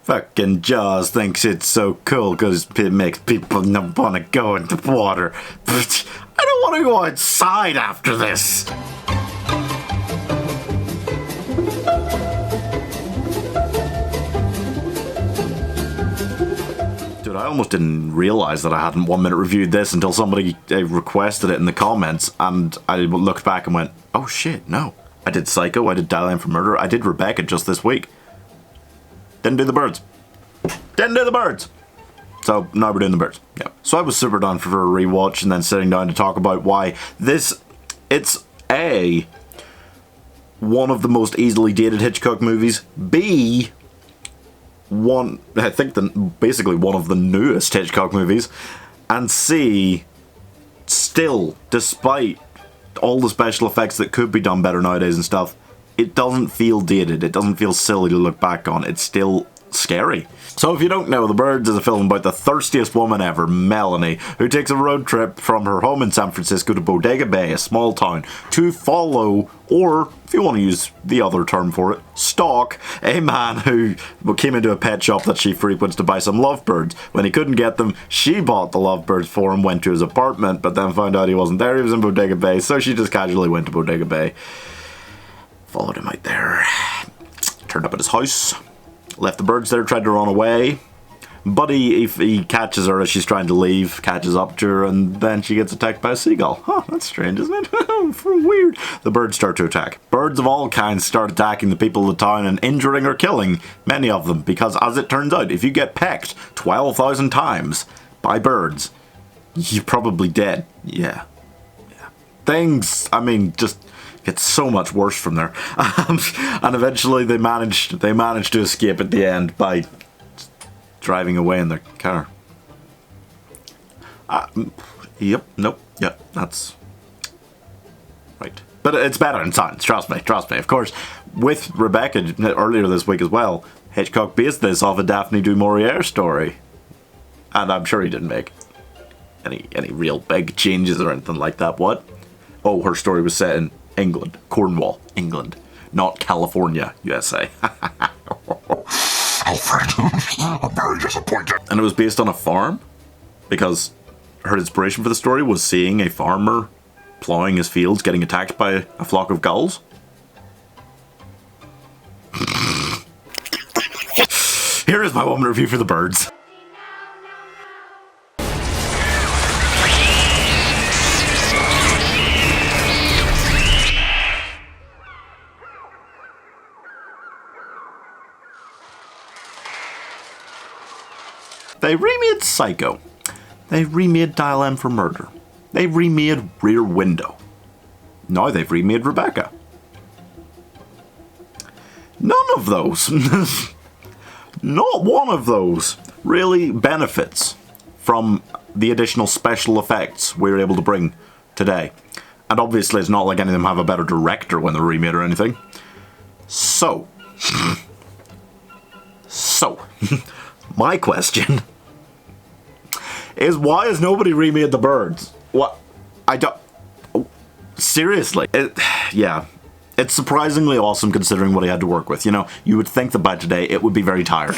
Fucking Jaws thinks it's so cool because it makes people not want to go into water. But I don't want to go outside after this. Dude, I almost didn't realize that I hadn't 1 minute reviewed this until somebody requested it in the comments, and I looked back and went, oh shit, no. I did Psycho, I did Dial M for Murder, I did Rebecca just this week. Didn't do the birds. Didn't do the birds. So now we're doing the birds. Yeah. So I was super down for a rewatch and then sitting down to talk about why it's A, one of the most easily dated Hitchcock movies, B, basically one of the newest Hitchcock movies, and C, still, despite all the special effects that could be done better nowadays and stuff, it doesn't feel dated. It doesn't feel silly to look back on. It's still scary. So if you don't know, The Birds is a film about the thirstiest woman ever, Melanie, who takes a road trip from her home in San Francisco to Bodega Bay, a small town, to follow, or if you want to use the other term for it, stalk, a man who came into a pet shop that she frequents to buy some lovebirds. When he couldn't get them, she bought the lovebirds for him, went to his apartment, but then found out he wasn't there, he was in Bodega Bay, so she just casually went to Bodega Bay. Followed him out there, turned up at his house, left the birds there, tried to run away, but he catches her as she's trying to leave, catches up to her, and then she gets attacked by a seagull. Huh, that's strange, isn't it? Weird. The birds start to attack. Birds of all kinds start attacking the people of the town and injuring or killing many of them, because as it turns out, if you get pecked 12,000 times by birds, you're probably dead. Yeah. Things, just gets so much worse from there. And eventually they managed to escape at the end by driving away in their car. That's right. But it's better in science, trust me. Of course, with Rebecca earlier this week as well, Hitchcock based this off a Daphne du Maurier story. And I'm sure he didn't make any real big changes or anything like that. What? Oh, her story was set in England. Cornwall, England. Not California, USA. Alfred, I'm very disappointed. And it was based on a farm? Because her inspiration for the story was seeing a farmer plowing his fields getting attacked by a flock of gulls? Here is my 1 minute review for The Birds. They remade Psycho. They remade Dial M for Murder. They remade Rear Window. Now they've remade Rebecca. None of those, not one of those, really benefits from the additional special effects we're able to bring today. And obviously it's not like any of them have a better director when they're remade or anything. So, my question is, why has nobody remade The Birds? What? I don't... Seriously. It's surprisingly awesome considering what he had to work with. You would think that by today it would be very tired.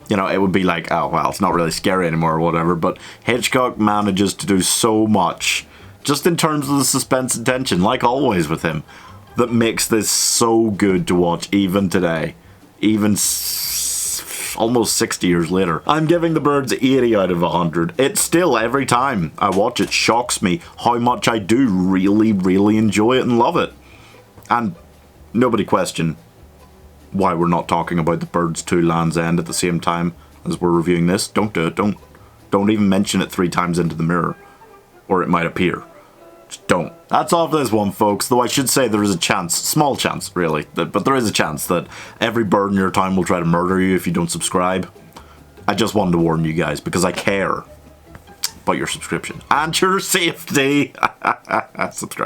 It would be like, oh, well, it's not really scary anymore or whatever, but Hitchcock manages to do so much, just in terms of the suspense and tension, like always with him, that makes this so good to watch even today. Even almost 60 years later. I'm giving The Birds 80 out of 100. It still, every time I watch it, shocks me how much I do really, really enjoy it and love it. And nobody question why we're not talking about The Birds 2 Land's End at the same time as we're reviewing this. Don't do it. Don't even mention it 3 times into the mirror, or it might appear. Just don't. That's all for this one, folks. Though I should say there is a chance, small chance really, but there is a chance that every bird in your town will try to murder you if you don't subscribe. I just wanted to warn you guys because I care about your subscription and your safety. Subscribe.